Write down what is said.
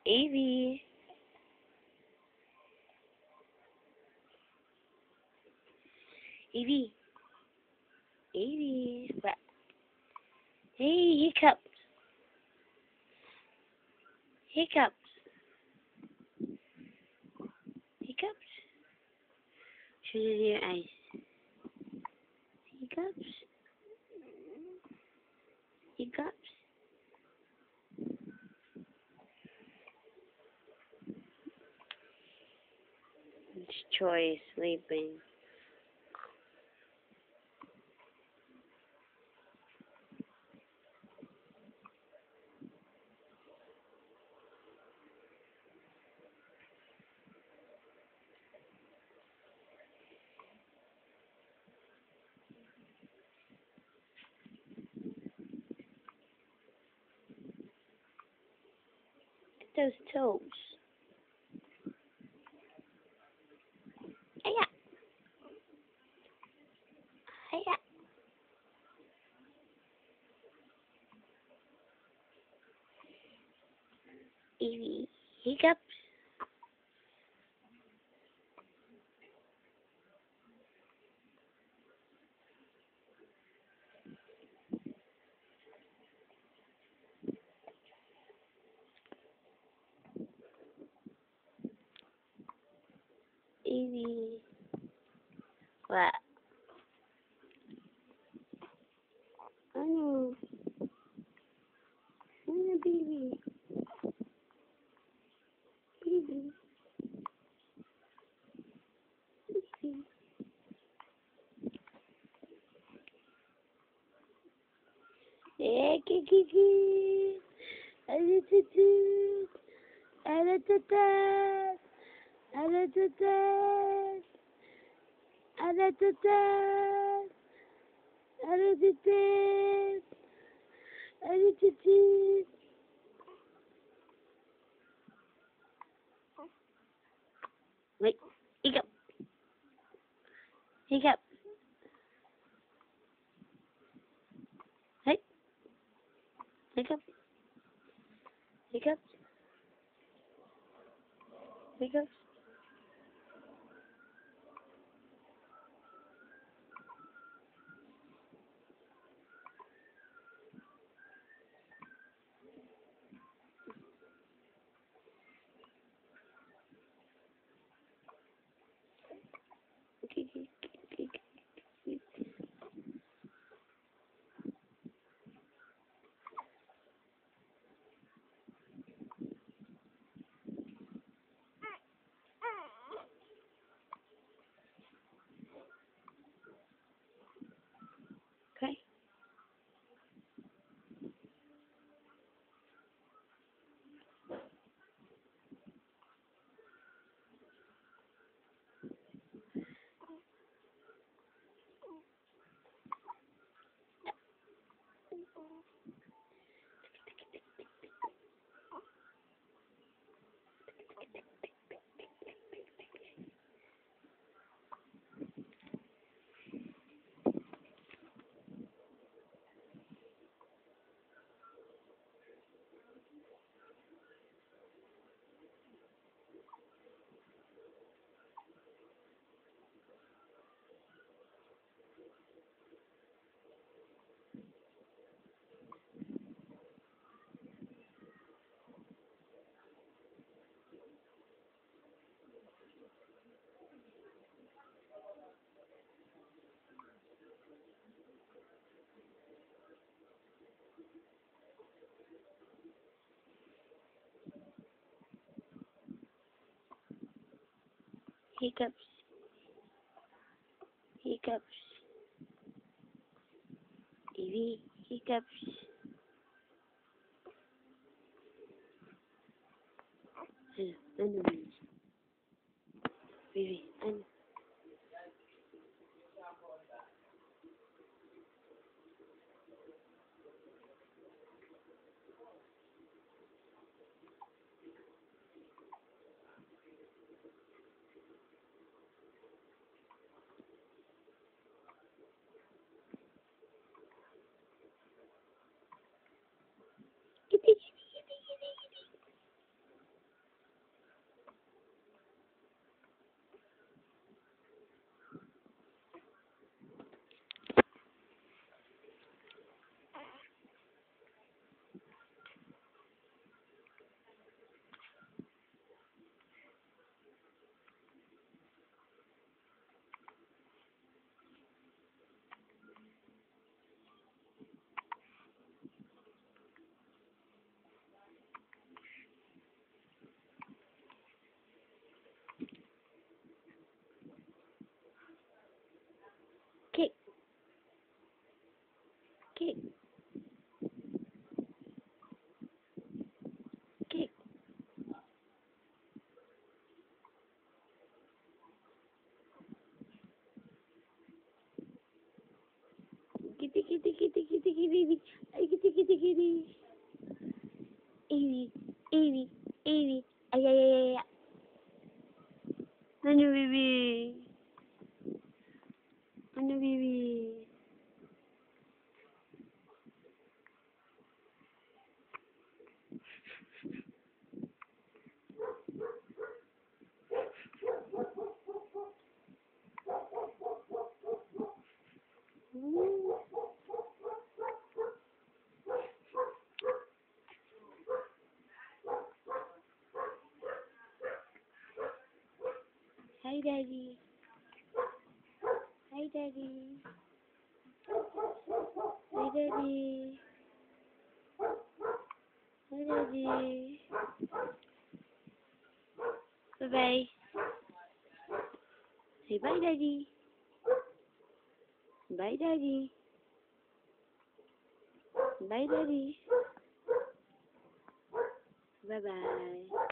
Evie. Evie. Evie. What? Hey, hiccups. Hiccups. Hiccups. Show your eyes. Hiccups. Hiccups. It's Troy sleeping. Those toes. Hiya. Hiya. Evie. Hiccups. Evie. What? I know. I know, baby. Baby. Baby. Yeah, kiki. Attitude. Attitude. Attitude. Attitude. Attitude. Attitude. Wait. Hiccup. Hiccup. Hey. Hiccup. Hiccup. Hiccup. Okay. Hiccups. Hiccups. Evie. Hiccups. I know. Evie. I know. Yippee. Kick. Kick. Kitty, kitty, kitty, kitty, kitty. Ay, kitty, kitty, kitty. Evie, Evie, Evie. Ay, ay, ay, ay, ay. Ano, baby? Ano, baby? Hi, Daddy. Hi, Daddy. Hi, Daddy. Hi, Daddy. Bye-bye. Say bye, Daddy. Bye, Daddy. Bye, Daddy. Bye-bye.